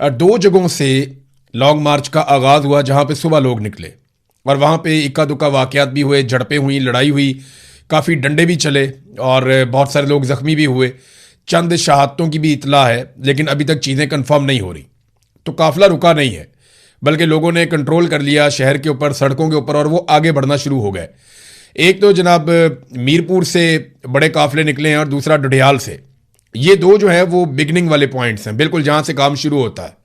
दो जगहों से लॉन्ग मार्च का आगाज हुआ जहां पे सुबह लोग निकले और वहां पे इक्का दुक्का वाकयात भी हुए, झड़पें हुई, लड़ाई हुई, काफ़ी डंडे भी चले और बहुत सारे लोग जख्मी भी हुए। चंद शहादतों की भी इतला है, लेकिन अभी तक चीज़ें कंफर्म नहीं हो रही। तो काफिला रुका नहीं है, बल्कि लोगों ने कंट्रोल कर लिया शहर के ऊपर, सड़कों के ऊपर, और वो आगे बढ़ना शुरू हो गए। एक तो जनाब मीरपुर से बड़े काफिले निकले हैं और दूसरा डुडियाल से। ये दो जो है वो बिगनिंग वाले पॉइंट्स हैं, बिल्कुल जहां से काम शुरू होता है,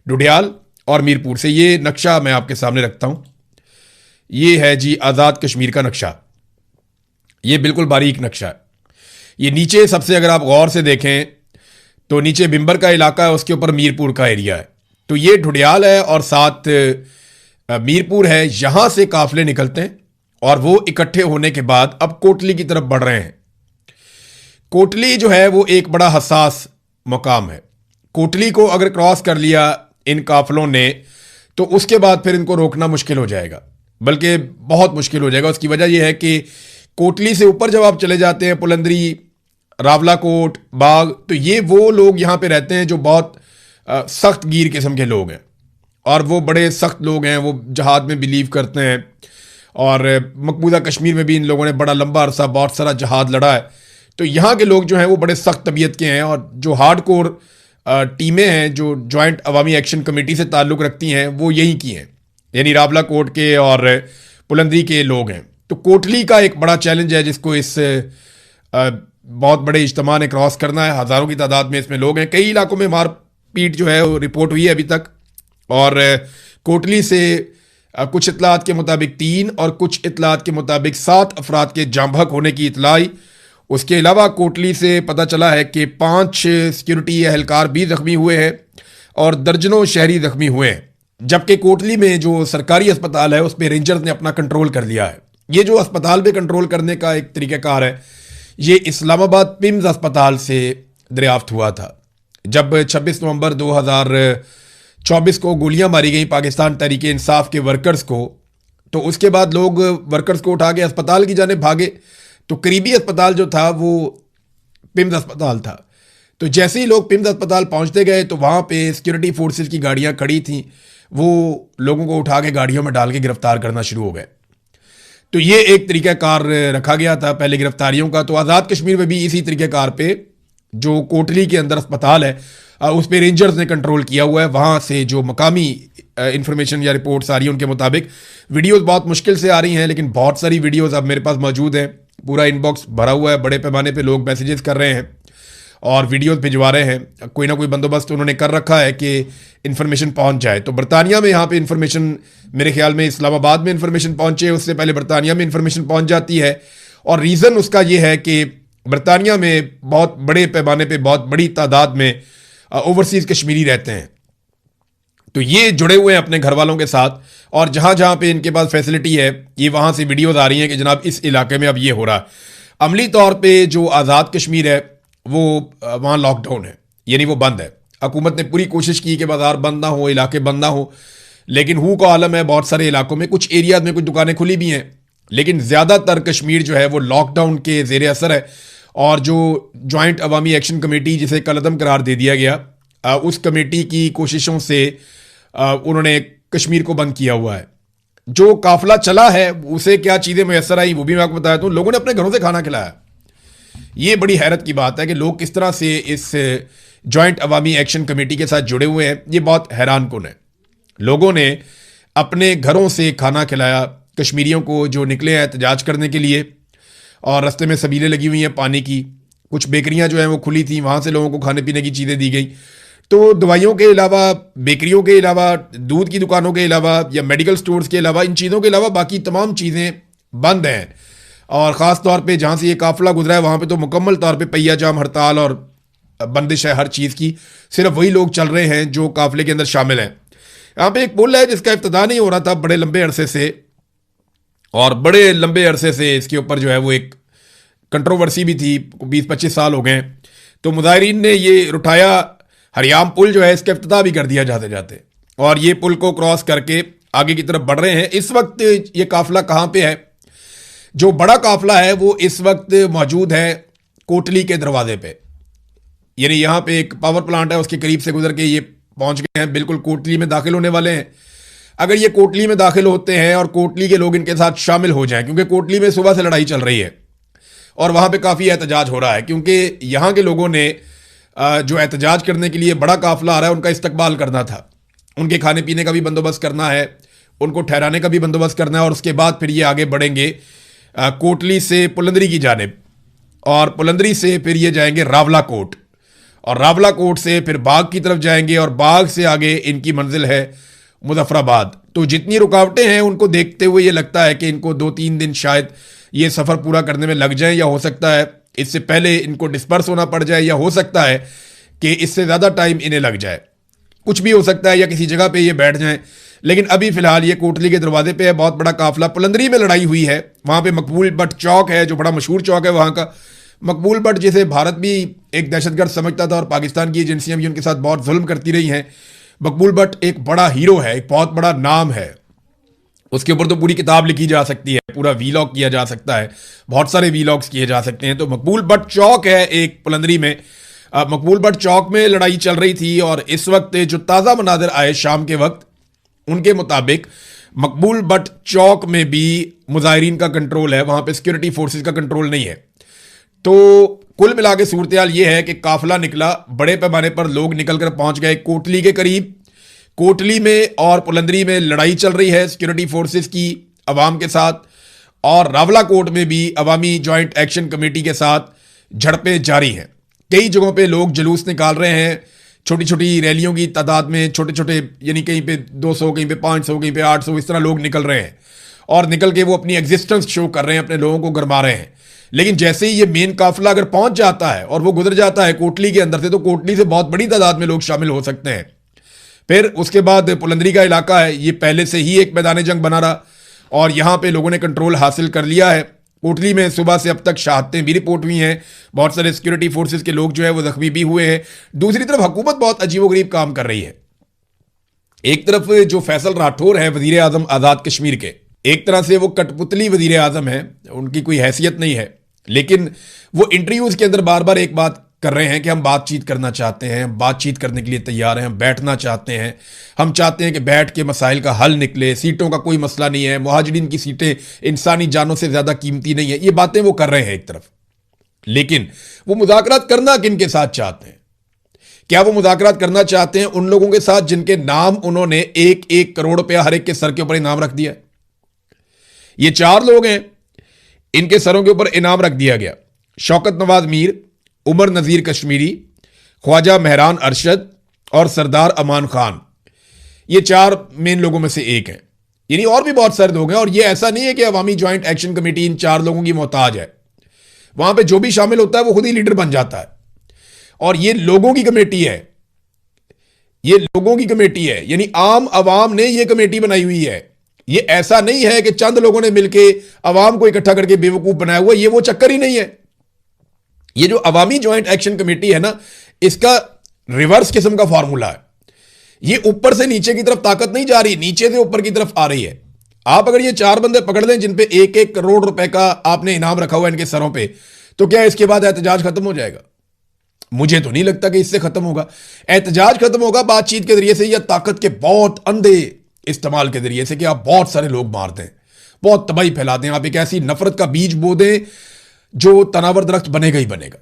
डुडियाल और मीरपुर से। ये नक्शा मैं आपके सामने रखता हूं। ये है जी आज़ाद कश्मीर का नक्शा। ये बिल्कुल बारीक नक्शा है। ये नीचे सबसे अगर आप गौर से देखें तो नीचे बिम्बर का इलाका है, उसके ऊपर मीरपुर का एरिया है। तो ये ढुडियाल है और साथ मीरपुर है। यहां से काफिले निकलते हैं और वो इकट्ठे होने के बाद अब कोटली की तरफ बढ़ रहे हैं। कोटली जो है वो एक बड़ा हसास मकाम है। कोटली को अगर क्रॉस कर लिया इन काफिलों ने तो उसके बाद फिर इनको रोकना मुश्किल हो जाएगा, बल्कि बहुत मुश्किल हो जाएगा। उसकी वजह यह है कि कोटली से ऊपर जब आप चले जाते हैं, पुलंदरी, रावलाकोट, बाग, तो ये वो लोग यहां पे रहते हैं जो बहुत सख्त गिर किस्म के लोग हैं और वो बड़े सख्त लोग हैं। वो जहाद में बिलीव करते हैं और मकबूजा कश्मीर में भी इन लोगों ने बड़ा लंबा अरसा बहुत सारा जहाद लड़ा है। तो यहाँ के लोग जो हैं वो बड़े सख्त तबीयत के हैं और जो हार्ड कोर टीमें हैं जो जॉइंट अवामी एक्शन कमेटी से ताल्लुक़ रखती हैं वो यहीं की हैं, यानी रावलाकोट के और पुलंदरी के लोग हैं। तो कोटली का एक बड़ा चैलेंज है जिसको इस बहुत बड़े इज्तिमा ने क्रॉस करना है। हज़ारों की तादाद में इसमें लोग हैं। कई इलाकों में मारपीट जो है वो रिपोर्ट हुई है अभी तक। और कोटली से कुछ इतलात के मुताबिक 3 और कुछ इतलात के मुताबिक 7 अफराद के जाँ बहक होने की इतला आई। उसके अलावा कोटली से पता चला है कि 5 सिक्योरिटी एहलकार भी जख्मी हुए हैं और दर्जनों शहरी जख्मी हुए हैं। जबकि कोटली में जो सरकारी अस्पताल है उस पर रेंजर्स ने अपना कंट्रोल कर लिया है। ये जो अस्पताल पे कंट्रोल करने का एक तरीक़ाकार है, ये इस्लामाबाद पिम्स अस्पताल से दरियाफ्त हुआ था। जब 26 नवंबर 2024 को गोलियां मारी गई पाकिस्तान तहरीक इंसाफ के वर्कर्स को, तो उसके बाद लोग वर्कर्स को उठा के अस्पताल की जाने भागे। तो करीबी अस्पताल जो था वो पिम्स अस्पताल था। तो जैसे ही लोग पिम्स अस्पताल पहुंचते गए तो वहां पे सिक्योरिटी फोर्सेस की गाड़ियां खड़ी थीं। वो लोगों को उठा के गाड़ियों में डाल के गिरफ्तार करना शुरू हो गए। तो ये एक तरीक़ाकार रखा गया था पहले गिरफ्तारियों का। तो आज़ाद कश्मीर में भी इसी तरीक़ाकार पे जो कोटली के अंदर अस्पताल है उस पर रेंजर्स ने कंट्रोल किया हुआ है। वहाँ से जो मकामी इंफॉर्मेशन या रिपोर्ट्स आ रही हैं उनके मुताबिक वीडियोस बहुत मुश्किल से आ रही हैं, लेकिन बहुत सारी वीडियोस अब मेरे पास मौजूद हैं। पूरा इनबॉक्स भरा हुआ है, बड़े पैमाने पे लोग मैसेजेस कर रहे हैं और वीडियोस भिजवा रहे हैं। कोई ना कोई बंदोबस्त उन्होंने कर रखा है कि इन्फॉर्मेशन पहुंच जाए। तो बरतानिया में यहाँ पे इन्फॉर्मेशन, मेरे ख्याल में इस्लामाबाद में इन्फॉर्मेशन पहुंचे, उससे पहले बरतानिया में इन्फॉर्मेशन पहुंच जाती है। और रीज़न उसका ये है कि बरतानिया में बहुत बड़े पैमाने पे बहुत बड़ी तादाद में ओवरसीज़ कश्मीरी रहते हैं। तो ये जुड़े हुए हैं अपने घर वालों के साथ और जहाँ जहाँ पे इनके पास फैसिलिटी है ये वहाँ से वीडियोज़ आ रही हैं कि जनाब इस इलाके में अब ये हो रहा है। अमली तौर पे जो आज़ाद कश्मीर है वो वहाँ लॉकडाउन है, यानी वो बंद है। हुकूमत ने पूरी कोशिश की कि बाजार बंद ना हो, इलाके बंद ना हो, लेकिन हू का आलम है। बहुत सारे इलाकों में, कुछ एरियाज में कुछ दुकानें खुली भी हैं, लेकिन ज़्यादातर कश्मीर जो है वो लॉकडाउन के ज़ेर असर है। और जो जॉइंट अवामी एक्शन कमेटी जिसे कलअदम करार दे दिया गया, उस कमेटी की कोशिशों से उन्होंने कश्मीर को बंद किया हुआ है। जो काफिला चला है उसे क्या चीज़ें मैसर आई वो भी मैं आपको बताया। तो लोगों ने अपने घरों से खाना खिलाया। ये बड़ी हैरत की बात है कि लोग किस तरह से इस जॉइंट अवामी एक्शन कमेटी के साथ जुड़े हुए हैं। ये बहुत हैरान कुन है। लोगों ने अपने घरों से खाना खिलाया कश्मीरियों को जो निकले हैं एहतजाज करने के लिए, और रास्ते में सबीलें लगी हुई हैं पानी की। कुछ बेकरियां जो हैं वो खुली थी, वहाँ से लोगों को खाने पीने की चीज़ें दी गई। तो दवाइयों के अलावा, बेकरियों के अलावा, दूध की दुकानों के अलावा या मेडिकल स्टोर्स के अलावा, इन चीज़ों के अलावा बाकी तमाम चीज़ें बंद हैं। और ख़ास तौर पे जहाँ से ये काफिला गुजरा है वहाँ पे तो मुकम्मल तौर पे पहिया जाम, हड़ताल और बंदिश है हर चीज़ की। सिर्फ वही लोग चल रहे हैं जो काफिले के अंदर शामिल हैं। यहाँ पे एक पुल है जिसका इफ्तिताह नहीं हो रहा था बड़े लंबे अरसे से, और बड़े लंबे अरसे से इसके ऊपर जो है वो एक कंट्रोवर्सी भी थी। 20-25 साल हो गए। तो मुजाहिरीन ने ये उठाया हरियाम पुल जो है, इसका इफ्तिताह भी कर दिया जाते जाते, और ये पुल को क्रॉस करके आगे की तरफ बढ़ रहे हैं। इस वक्त ये काफिला कहाँ पे है? जो बड़ा काफिला है वो इस वक्त मौजूद है कोटली के दरवाजे पे, यानी यहाँ पे एक पावर प्लांट है, उसके करीब से गुजर के ये पहुंच गए हैं, बिल्कुल कोटली में दाखिल होने वाले हैं। अगर ये कोटली में दाखिल होते हैं और कोटली के लोग इनके साथ शामिल हो जाएं, क्योंकि कोटली में सुबह से लड़ाई चल रही है और वहां पे काफ़ी एहतजाज हो रहा है, क्योंकि यहाँ के लोगों ने जो एहतजाज करने के लिए बड़ा काफिला आ रहा है उनका इस्तकबाल करना था, उनके खाने पीने का भी बंदोबस्त करना है, उनको ठहराने का भी बंदोबस्त करना है, और उसके बाद फिर ये आगे बढ़ेंगे कोटली से पुलंदरी की जानिब, और पुलंदरी से फिर ये जाएंगे रावला कोट, और रावला कोट से फिर बाग की तरफ जाएंगे, और बाग से आगे इनकी मंजिल है मुजफ्फराबाद। तो जितनी रुकावटें हैं उनको देखते हुए ये लगता है कि इनको 2-3 दिन शायद ये सफ़र पूरा करने में लग जाए, या हो सकता है इससे पहले इनको डिस्पर्स होना पड़ जाए, या हो सकता है कि इससे ज़्यादा टाइम इन्हें लग जाए, कुछ भी हो सकता है, या किसी जगह पे ये बैठ जाएं। लेकिन अभी फिलहाल ये कोटली के दरवाजे पे है, बहुत बड़ा काफिला। पुलंदरी में लड़ाई हुई है, वहाँ पे मकबूल बट चौक है जो बड़ा मशहूर चौक है वहाँ का। मकबूल बट जिसे भारत भी एक दहशतगर्द समझता था और पाकिस्तान की एजेंसियां भी उनके साथ बहुत जुल्म करती रही हैं, मकबूल बट एक बड़ा हीरो है, एक बहुत बड़ा नाम है, उसके ऊपर तो पूरी किताब लिखी जा सकती है, पूरा वीलॉग किया जा सकता है, बहुत सारे वीलॉग्स किए जा सकते हैं। तो मकबूल बट चौक है एक पुलंदरी में, मकबूल बट चौक में लड़ाई चल रही थी, और इस वक्त जो ताज़ा मनाजिर आए शाम के वक्त उनके मुताबिक मकबूल बट चौक में भी मुजाहिरीन का कंट्रोल है, वहां पे सिक्योरिटी फोर्सेस का कंट्रोल नहीं है। तो कुल मिला के सूरत हाल ये है कि काफिला निकला, बड़े पैमाने पर लोग निकलकर पहुंच गए कोटली के करीब। कोटली में और पुलंदरी में लड़ाई चल रही है सिक्योरिटी फोर्सेस की अवाम के साथ, और रावला कोट में भी अवामी जॉइंट एक्शन कमेटी के साथ झड़पें जारी हैं। कई जगहों पे लोग जुलूस निकाल रहे हैं, छोटी छोटी रैलियों की तादाद में, छोटे छोटे, यानी कहीं पे 200, कहीं पे 500, कहीं पे 800, इस तरह लोग निकल रहे हैं, और निकल के वो अपनी एग्जिस्टेंस शो कर रहे हैं, अपने लोगों को गरमा रहे हैं। लेकिन जैसे ही ये मेन काफिला अगर पहुंच जाता है और वो गुजर जाता है कोटली के अंदर से, तो कोटली से बहुत बड़ी तादाद में लोग शामिल हो सकते हैं। फिर उसके बाद पुलंदरी का इलाका है, ये पहले से ही एक मैदान जंग बना रहा, और यहां पे लोगों ने कंट्रोल हासिल कर लिया है। कोटली में सुबह से अब तक शहादतें भी रिपोर्ट हुई हैं, बहुत सारे सिक्योरिटी फोर्सेस के लोग जो है वो जख्मी भी हुए हैं। दूसरी तरफ हुकूमत बहुत अजीबोगरीब काम कर रही है। एक तरफ जो फैसल राठौर है वजीर आजम आज़ाद कश्मीर के, एक तरह से वो कठपुतली वजीर आजम है, उनकी कोई हैसियत नहीं है, लेकिन वो इंटरव्यूज के अंदर बार बार एक बात कर रहे हैं कि हम बातचीत करना चाहते हैं, बातचीत करने के लिए तैयार हैं, हम बैठना चाहते हैं, हम चाहते हैं कि बैठ के मसाइल का हल निकले, सीटों का कोई मसला नहीं है, मुहाजिरीन की सीटें इंसानी जानों से ज्यादा कीमती नहीं है, ये बातें वो कर रहे हैं एक तरफ। लेकिन वो मुज़ाकरात करना किन के साथ चाहते हैं? क्या वो मुज़ाकरात करना चाहते हैं उन लोगों के साथ जिनके नाम उन्होंने 1-1 करोड़ रुपया हर एक के सर के ऊपर इनाम रख दिया? ये 4 लोग हैं, इनके सरों के ऊपर इनाम रख दिया गया। शौकत नवाज मीर, उमर नज़ीर कश्मीरी, ख्वाजा मेहरान अरशद और सरदार अमान खान, ये 4 मेन लोगों में से एक है। यानी और भी बहुत सारे लोग हैं, और ये ऐसा नहीं है कि अवामी ज्वाइंट एक्शन कमेटी इन 4 लोगों की मोहताज है। वहां पे जो भी शामिल होता है वो खुद ही लीडर बन जाता है, और ये लोगों की कमेटी है, ये लोगों की कमेटी है, यानी आम अवाम ने ये कमेटी बनाई हुई है। ये ऐसा नहीं है कि चंद लोगों ने मिलकर अवाम को इकट्ठा करके बेवकूफ बनाया हुआ, ये वो चक्कर ही नहीं है। ये जो अवामी ज्वाइंट एक्शन कमेटी है ना, इसका रिवर्स किस्म का फॉर्मूला है। ये ऊपर से नीचे की तरफ ताकत नहीं जा रही, नीचे से ऊपर की तरफ आ रही है। आप अगर ये 4 बंदे पकड़ लें जिन पे 1-1 करोड़ रुपए का आपने इनाम रखा हुआ है इनके सरों पे, तो क्या इसके बाद एहतजाज खत्म हो जाएगा? मुझे तो नहीं लगता कि इससे खत्म होगा। एहतजाज खत्म होगा बातचीत के जरिए से, या ताकत के बहुत अंधे इस्तेमाल के जरिए से, कि आप बहुत सारे लोग मार दें, बहुत तबाही फैला दें, आप एक ऐसी नफरत का बीज बो दें जो तनावर दरख्त बनेगा ही बनेगा।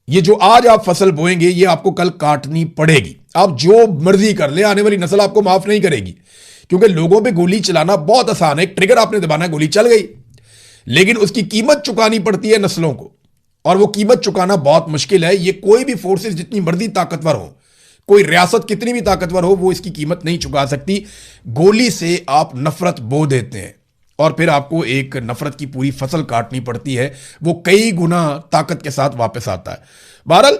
ये जो आज आप फसल बोएंगे ये आपको कल काटनी पड़ेगी। आप जो मर्जी कर ले, आने वाली नस्ल आपको माफ नहीं करेगी, क्योंकि लोगों पे गोली चलाना बहुत आसान है। एक ट्रिगर आपने दबाना, गोली चल गई, लेकिन उसकी कीमत चुकानी पड़ती है नस्लों को, और वो कीमत चुकाना बहुत मुश्किल है। ये कोई भी फोर्सेस जितनी मर्जी ताकतवर हो, कोई रियासत कितनी भी ताकतवर हो, वो इसकी कीमत नहीं चुका सकती। गोली से आप नफरत बो देते हैं, और फिर आपको एक नफरत की पूरी फसल काटनी पड़ती है, वो कई गुना ताकत के साथ वापस आता है। बहरहाल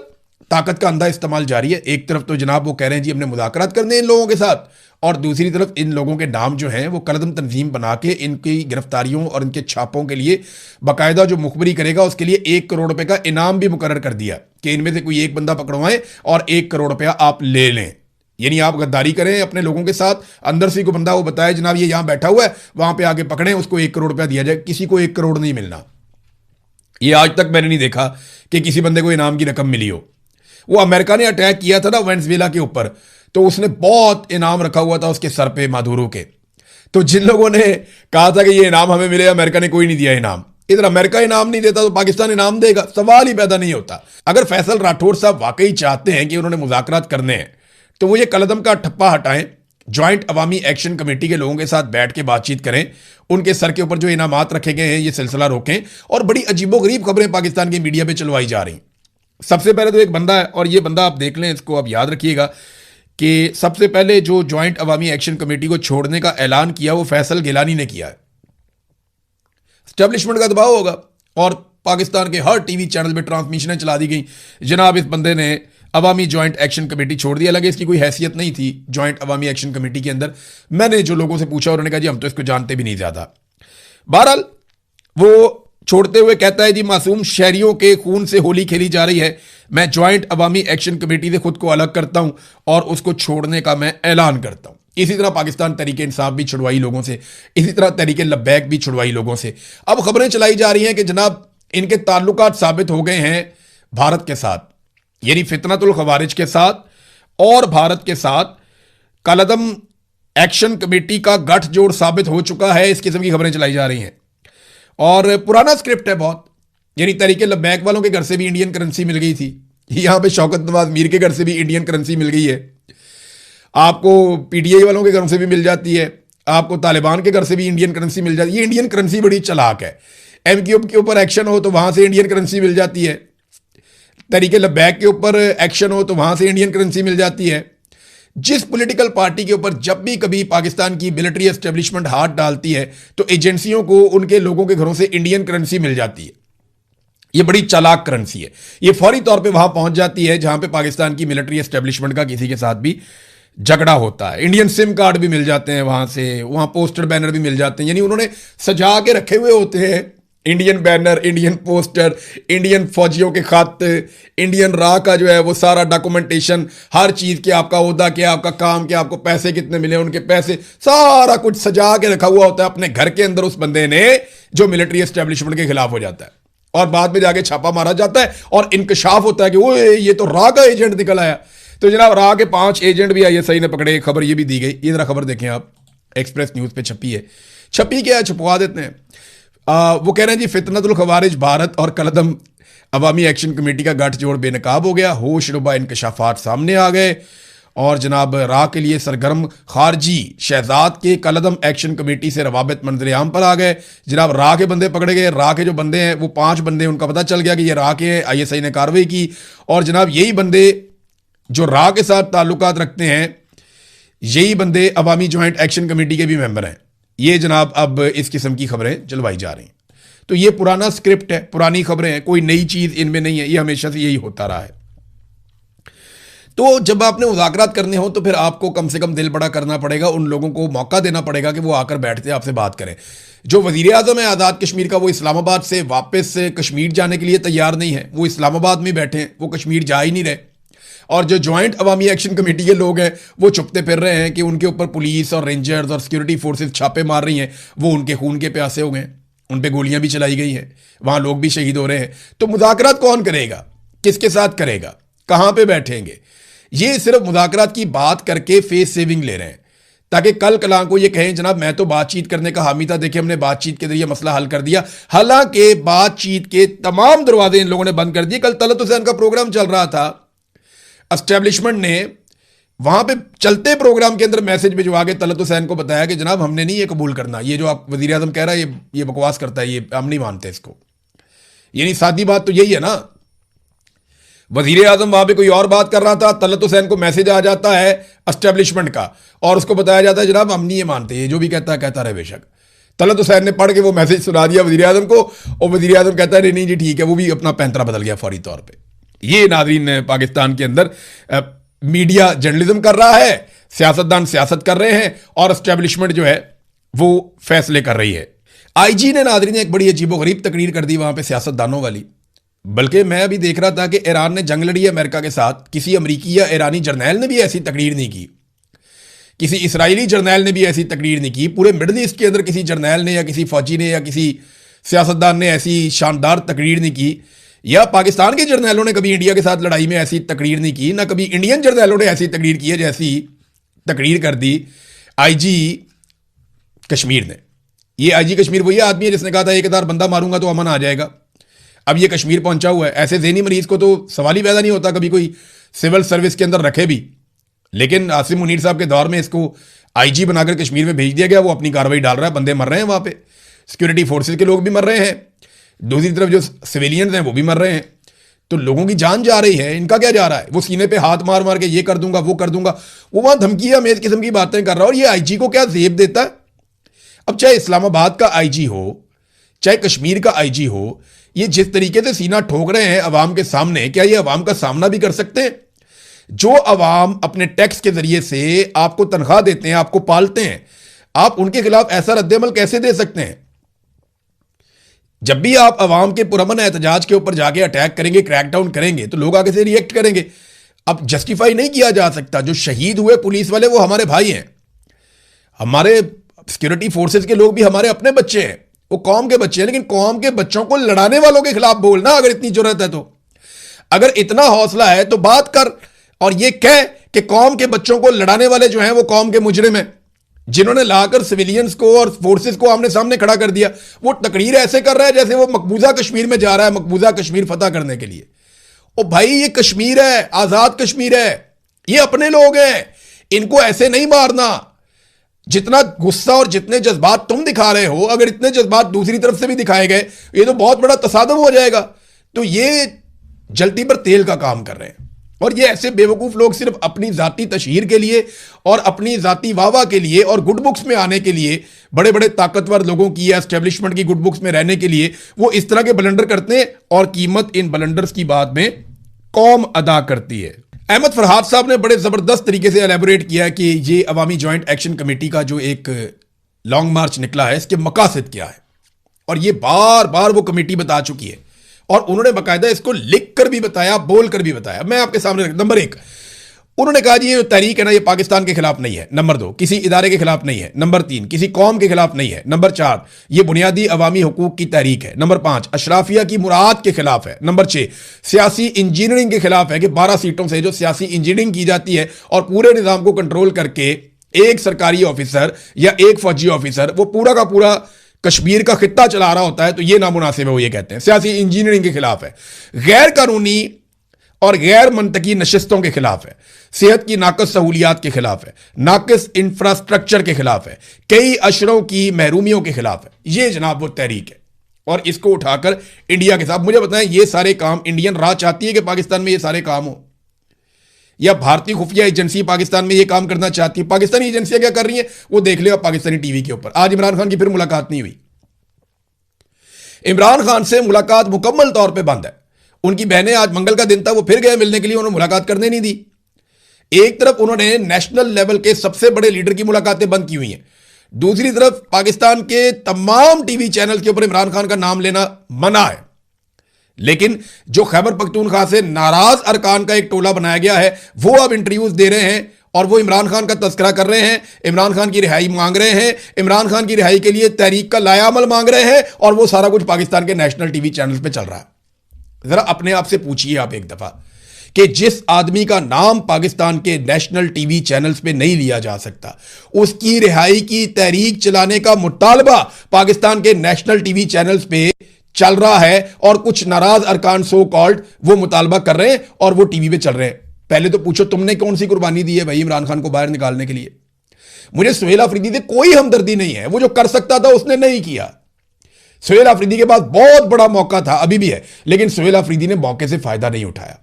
ताकत का अंधा इस्तेमाल जारी है। एक तरफ तो जनाब वो कह रहे हैं जी हमने मुज़ाकरात करने इन लोगों के साथ, और दूसरी तरफ इन लोगों के नाम जो हैं वो कलदम तंजीम बना के इनकी गिरफ्तारियों और इनके छापों के लिए बाकायदा जो मुखबरी करेगा उसके लिए 1 करोड़ रुपए का इनाम भी मुकर्रर कर दिया कि इनमें से कोई एक बंदा पकड़वाएं और 1 करोड़ रुपया आप ले लें। यानी आप गद्दारी करें अपने लोगों के साथ, अंदर से कोई बंदा वो बताए जनाब ये यहां बैठा हुआ है, वहां पे आके पकड़ें, उसको 1 करोड़ रुपया दिया जाए। किसी को 1 करोड़ नहीं मिलना। ये आज तक मैंने नहीं देखा कि किसी बंदे को इनाम की रकम मिली हो। वो अमेरिका ने अटैक किया था ना वेनेजुएला के ऊपर, तो उसने बहुत इनाम रखा हुआ था उसके सर पे मादुरो के। तो जिन लोगों ने कहा था कि ये इनाम हमें मिले, अमेरिका ने कोई नहीं दिया इनाम। इधर अमेरिका इनाम नहीं देता तो पाकिस्तान इनाम देगा? सवाल ही पैदा नहीं होता। अगर फैसल राठौर साहब वाकई चाहते हैं कि उन्होंने मुज़ाकरात करने हैं तो वो ये कलदम का ठप्पा हटाएं, ज्वाइंट अवामी एक्शन कमेटी के लोगों के साथ बैठ के बातचीत करें, उनके सर के ऊपर जो इनामात रखे गए हैं ये सिलसिला रोकें। और बड़ी अजीबोगरीब खबरें पाकिस्तान की मीडिया पे चलवाई जा रही। सबसे पहले तो एक बंदा है, और ये बंदा आप देख लें, इसको आप याद रखिएगा कि सबसे पहले जो ज्वाइंट अवामी एक्शन कमेटी को छोड़ने का ऐलान किया वो फैसल गिलानी ने किया है। एस्टेब्लिशमेंट का दबाव होगा और पाकिस्तान के हर टीवी चैनल पे ट्रांसमिशनें चला दी गई, जनाब इस बंदे ने अवामी ज्वाइंट एक्शन कमेटी छोड़ दी। हालांकि इसकी कोई हैसियत नहीं थी ज्वाइंट अवामी एक्शन कमेटी के अंदर। मैंने जो लोगों से पूछा उन्होंने कहा जी हम तो इसको जानते भी नहीं ज्यादा। बहरहाल वो छोड़ते हुए कहता है जी मासूम शहरियों के खून से होली खेली जा रही है, मैं ज्वाइंट अवामी एक्शन कमेटी से खुद को अलग करता हूं और उसको छोड़ने का मैं ऐलान करता हूं। इसी तरह पाकिस्तान तहरीक इंसाफ भी छुड़वाई लोगों से, इसी तरह तहरीक लब्बैक भी छुड़वाई लोगों से। अब खबरें चलाई जा रही हैं कि जनाब इनके ताल्लुकात साबित हो गए हैं भारत के साथ, यानी फितनतुल खवारिज के साथ और भारत के साथ कलदम एक्शन कमेटी का गठजोड़ साबित हो चुका है। इस किस्म की खबरें चलाई जा रही हैं और पुराना स्क्रिप्ट है बहुत, यानी तहरीक लब्बैक वालों के घर से भी इंडियन करेंसी मिल गई थी, यहां पे शौकत नवाज मीर के घर से भी इंडियन करेंसी मिल गई है, आपको पीटीआई वालों के घरों से भी मिल जाती है, आपको तालिबान के घर से भी इंडियन करेंसी मिल जाती है। ये इंडियन करेंसी बड़ी चालाक है। एमक्यूएम के ऊपर एक्शन हो तो वहां से इंडियन करेंसी मिल जाती है, तहरीक लब्बैक के ऊपर एक्शन हो तो वहां से इंडियन करेंसी मिल जाती है। जिस पॉलिटिकल पार्टी के ऊपर जब भी कभी पाकिस्तान की मिलिट्री एस्टेब्लिशमेंट हाथ डालती है तो एजेंसियों को उनके लोगों के घरों से इंडियन करेंसी मिल जाती है। ये बड़ी चालाक करेंसी है, ये फौरी तौर पे वहां पहुंच जाती है जहां पे पाकिस्तान की मिलिट्री एस्टेब्लिशमेंट का किसी के साथ भी झगड़ा होता है। इंडियन सिम कार्ड भी मिल जाते हैं वहां से, वहां पोस्टर बैनर भी मिल जाते हैं, यानी उन्होंने सजा के रखे हुए होते हैं Indian banner, Indian poster, Indian फौजियों के खत, इंडियन रा का जो है वो सारा डॉक्यूमेंटेशन, हर चीज के आपका ओहदा क्या, आपका काम क्या, आपको पैसे कितने मिले, उनके पैसे, सारा कुछ सजा के रखा हुआ होता है अपने घर के अंदर उस बंदे ने जो मिलिट्री एस्टेब्लिशमेंट के खिलाफ हो जाता है। और बाद में जाके छापा मारा जाता है और इंकशाफ होता है कि वो ये तो रा का एजेंट निकल आया। तो जनाब रा के 5 एजेंट भी आईएसआई ने पकड़े, खबर ये भी दी गई। ये जरा खबर देखें आप, एक्सप्रेस न्यूज पे छपी है। छपी क्या है, छुपवा देते हैं। वो कह रहे हैं जी फितनतुल खवारिज भारत और कलदम अवामी एक्शन कमेटी का गठजोड़ बेनकाब हो गया, होश रुबा इंकशाफात सामने आ गए और जनाब रा के लिए सरगर्म खारजी शहजाद के कलदम एक्शन कमेटी से रवाबित मंजर आम पर आ गए। जनाब रा के बंदे पकड़े गए, रा के जो बंदे हैं वो 5 बंदे, उनका पता चल गया कि ये रा के हैं, आईएसआई ने कार्रवाई की और जनाब यही बंदे जो रा के साथ ताल्लुकात रखते हैं, यही बंदे अवामी ज्वाइंट एक्शन कमेटी के भी मेंबर हैं। ये जनाब अब इस किस्म की खबरें चलवाई जा रही हैं। तो ये पुराना स्क्रिप्ट है, पुरानी खबरें हैं, कोई नई चीज इनमें नहीं है, ये हमेशा से यही होता रहा है। तो जब आपने मुज़ाकरात करने हो तो फिर आपको कम से कम दिल बड़ा करना पड़ेगा, उन लोगों को मौका देना पड़ेगा कि वो आकर बैठते आपसे बात करें। जो वजीर आज़म है आज़ाद कश्मीर का, वो इस्लामाबाद से वापस कश्मीर जाने के लिए तैयार नहीं है, वो इस्लामाबाद में बैठे हैं, वो कश्मीर जा ही नहीं रहे। और जो ज्वाइंट अवामी एक्शन कमेटी के लोग हैं वो चुपते फिर रहे हैं कि उनके ऊपर पुलिस और रेंजर्स और सिक्योरिटी फोर्सेस छापे मार रही हैं, वो उनके खून के प्यासे हो गए, उन पे गोलियां भी चलाई गई हैं, वहां लोग भी शहीद हो रहे हैं। तो मुज़ाकरात कौन करेगा, किसके साथ करेगा, कहां पे बैठेंगे? ये सिर्फ मुज़ाकरात की बात करके फेस सेविंग ले रहे हैं ताकि कल कलां को ये कहें जनाब मैं तो बातचीत करने का हामी था, देखिए हमने बातचीत के जरिए मसला हल कर दिया। हालांकि बातचीत के तमाम दरवाजे इन लोगों ने बंद कर दिए। कल तलत हुसैन का प्रोग्राम चल रहा था, एस्टेब्लिशमेंट ने वहां पे चलते प्रोग्राम के अंदर मैसेज भिजवा के तलत हुसैन को बताया कि जनाब हमने नहीं ये कबूल करना, ये जो आप वजीर आजम कह रहा है ये बकवास करता है, ये हम नहीं मानते इसको। यानी सादी बात तो यही है ना, वजीर आजम वहां पे कोई और बात कर रहा था, तलत हुसैन को मैसेज आ जाता है एस्टेब्लिशमेंट का और उसको बताया जाता है जनाब हम नहीं ये मानते, ये जो भी कहता रहे बेशक। तलत हुसैन ने पढ़ के वो मैसेज सुना दिया वजीर आजम को और वजीर आजम कहता है नहीं जी ठीक है, वो भी अपना पैंतरा बदल गया फौरी तौर पर। ये नाज़रीन पाकिस्तान के अंदर मीडिया जर्नलिज्म कर रहा है, सियासतदान सियासत कर रहे हैं और एस्टेब्लिशमेंट जो है वो फैसले कर रही है। आईजी ने नाज़रीन एक बड़ी अजीबोगरीब तकरीर कर दी वहां पे सियासतदानों वाली। बल्कि मैं अभी देख रहा था कि ईरान ने जंग लड़ी है अमेरिका के साथ, किसी अमरीकी या ईरानी जर्नैल ने भी ऐसी तकरीर नहीं की, किसी इसराइली जर्नैल ने भी ऐसी तकरीर नहीं की, पूरे मिडल ईस्ट के अंदर किसी जर्नैल ने या किसी फौजी ने या किसी सियासतदान ने ऐसी शानदार तकरीर नहीं की। या पाकिस्तान के जर्नैलों ने कभी इंडिया के साथ लड़ाई में ऐसी तकरीर नहीं की, ना कभी इंडियन जर्नैलों ने ऐसी तकरीर की है जैसी तकरीर कर दी आईजी कश्मीर ने। ये आईजी कश्मीर वही आदमी है जिसने कहा था 1000 बंदा मारूंगा तो अमन आ जाएगा। अब ये कश्मीर पहुंचा हुआ है। ऐसे ज़हनी मरीज को तो सवाल ही पैदा नहीं होता कभी कोई सिविल सर्विस के अंदर रखे भी, लेकिन आसिम मुनीर साहब के दौर में इसको आईजी बनाकर कश्मीर में भेज दिया गया। वो अपनी कार्रवाई डाल रहा है, बंदे मर रहे हैं वहां पे, सिक्योरिटी फोर्सेज के लोग भी मर रहे हैं, दूसरी तरफ जो सिविलियंस हैं वो भी मर रहे हैं। तो लोगों की जान जा रही है, इनका क्या जा रहा है? वो सीने पे हाथ मार मार के ये कर दूंगा वो कर दूंगा, वो वहां धमकी अमेज किस्म की बातें कर रहा है। और ये आईजी को क्या जेब देता है? अब चाहे इस्लामाबाद का आईजी हो, चाहे कश्मीर का आईजी हो, ये जिस तरीके से सीना ठोक रहे हैं अवाम के सामने, क्या ये अवाम का सामना भी कर सकते हैं? जो अवाम अपने टैक्स के जरिए से आपको तनख्वाह देते हैं, आपको पालते हैं, आप उनके खिलाफ ऐसा रद्देमल कैसे दे सकते हैं? जब भी आप अवाम के पुरअमन एहतजाज के ऊपर जाके अटैक करेंगे, क्रैकडाउन करेंगे, तो लोग आगे से रिएक्ट करेंगे। अब जस्टिफाई नहीं किया जा सकता, जो शहीद हुए पुलिस वाले वो हमारे भाई हैं, हमारे सिक्योरिटी फोर्सेज के लोग भी हमारे अपने बच्चे हैं, वो कौम के बच्चे हैं। लेकिन कौम के बच्चों को लड़ाने वालों के खिलाफ बोलना, अगर इतनी जरूरत है तो, अगर इतना हौसला है तो बात कर और ये कह कि कौम के बच्चों को लड़ाने वाले जो हैं वो कौम के मुजरिम हैं, जिन्होंने लाकर सिविलियंस को और फोर्सेस को आमने सामने खड़ा कर दिया। वो तकरीर ऐसे कर रहा है जैसे वो मकबूजा कश्मीर में जा रहा है, मकबूजा कश्मीर फतह करने के लिए। ओ भाई, ये कश्मीर है, आजाद कश्मीर है, ये अपने लोग हैं, इनको ऐसे नहीं मारना। जितना गुस्सा और जितने जज्बात तुम दिखा रहे हो, अगर इतने जज्बात दूसरी तरफ से भी दिखाए गए, ये तो बहुत बड़ा तसादम हो जाएगा। तो ये जल्दी पर तेल का काम कर रहे हैं। और ये ऐसे बेवकूफ लोग सिर्फ अपनी जाती तशहीर के लिए और अपनी जाती वाहवाह के लिए और गुड बुक्स में आने के लिए, बड़े बड़े ताकतवर लोगों की या एस्टेब्लिशमेंट की गुड बुक्स में रहने के लिए वो इस तरह के ब्लंडर करते हैं, और कीमत इन ब्लंडर्स की बाद में कौम अदा करती है। अहमद फरहाद साहब ने बड़े जबरदस्त तरीके से एलेबोरेट किया कि ये अवामी जॉइंट एक्शन कमेटी का जो एक लॉन्ग मार्च निकला है, इसके मकासद क्या है। और ये बार बार वो कमेटी बता चुकी है, और उन्होंने बाकायदा इसको लिख कर भी बताया, बोल कर भी बताया। मैं आपके सामने, नंबर 1, उन्होंने कहा जी ये तहरीक है ना, ये पाकिस्तान के खिलाफ नहीं है। नंबर 2, किसी इदारे के खिलाफ नहीं है। नंबर 3, किसी कौम के खिलाफ नहीं है। नंबर 4, ये बुनियादी अवामी हुकूक की तहरीक है। नंबर 5, अशराफिया की मुराद के खिलाफ है। नंबर 6, सियासी इंजीनियरिंग के खिलाफ है कि 12 सीटों से जो सियासी इंजीनियरिंग की जाती है और पूरे निज़ाम को कंट्रोल करके एक सरकारी ऑफिसर या एक फौजी ऑफिसर वो पूरा का पूरा कश्मीर का खित्ता चला रहा होता है, तो ये नामुनासिब है। वो ये कहते हैं सियासी इंजीनियरिंग के खिलाफ है, गैर कानूनी और गैर मंतकी नशिस्तों के खिलाफ है, सेहत की नाकस सहूलियात के खिलाफ है, नाकस इंफ्रास्ट्रक्चर के खिलाफ है, कई अशरों की महरूमियों के खिलाफ है। ये जनाब वो तहरीक है, और इसको उठाकर इंडिया के साथ, मुझे बताएं ये सारे काम इंडियन राह चाहती है कि पाकिस्तान में ये सारे काम हो, या भारतीय खुफिया एजेंसी पाकिस्तान में ये काम करना चाहती है? पाकिस्तानी एजेंसियां क्या कर रही हैं वो देख ले आप पाकिस्तानी टीवी के ऊपर। आज इमरान खान की फिर मुलाकात नहीं हुई, इमरान खान से मुलाकात मुकम्मल तौर पे बंद है। उनकी बहनें, आज मंगल का दिन था, वो फिर गए मिलने के लिए, उन्होंने मुलाकात करने नहीं दी। एक तरफ उन्होंने नेशनल लेवल के सबसे बड़े लीडर की मुलाकातें बंद की हुई हैं, दूसरी तरफ पाकिस्तान के तमाम टीवी चैनल के ऊपर इमरान खान का नाम लेना मना है। लेकिन जो खैबर पख्तूनख्वा से नाराज अरकान का एक टोला बनाया गया है, वो अब इंटरव्यूज दे रहे हैं और वो इमरान खान का तस्करा कर रहे हैं, इमरान खान की रिहाई मांग रहे हैं, इमरान खान की रिहाई के लिए तहरीक का लायामल मांग रहे हैं, और वो सारा कुछ पाकिस्तान के नेशनल टीवी चैनल पे चल रहा है। जरा अपने आप से पूछिए आप एक दफा कि जिस आदमी का नाम पाकिस्तान के नेशनल टीवी चैनल्स पे नहीं लिया जा सकता, उसकी रिहाई की तहरीक चलाने का मुतालबा पाकिस्तान के नेशनल टीवी चैनल्स पे चल रहा है, और कुछ नाराज अरकान सो कॉल्ड वो मुतालबा कर रहे हैं और वो टीवी पे चल रहे हैं। पहले तो पूछो तुमने कौन सी कुर्बानी दी है भाई इमरान खान को बाहर निकालने के लिए? मुझे सुहेल अफरीदी से कोई हमदर्दी नहीं है, वो जो कर सकता था उसने नहीं किया। सुहेल अफरीदी के पास बहुत बड़ा मौका था, अभी भी है, लेकिन सुहेल अफरीदी ने मौके से फायदा नहीं उठाया।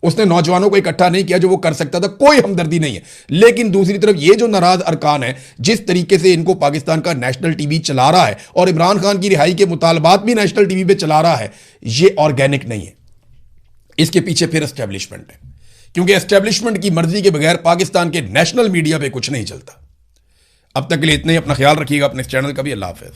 उसने नौजवानों को इकट्ठा नहीं किया जो वो कर सकता था, कोई हमदर्दी नहीं है। लेकिन दूसरी तरफ ये जो नाराज अरकान है, जिस तरीके से इनको पाकिस्तान का नेशनल टीवी चला रहा है और इमरान खान की रिहाई के मुतालबात भी नेशनल टीवी पे चला रहा है, ये ऑर्गेनिक नहीं है। इसके पीछे फिर एस्टेब्लिशमेंट है, क्योंकि एस्टेब्लिशमेंट की मर्जी के बगैर पाकिस्तान के नेशनल मीडिया पे कुछ नहीं चलता। अब तक के लिए इतना ही, अपना ख्याल रखिएगा, अपने चैनल का भी। अल्लाह हाफिज़।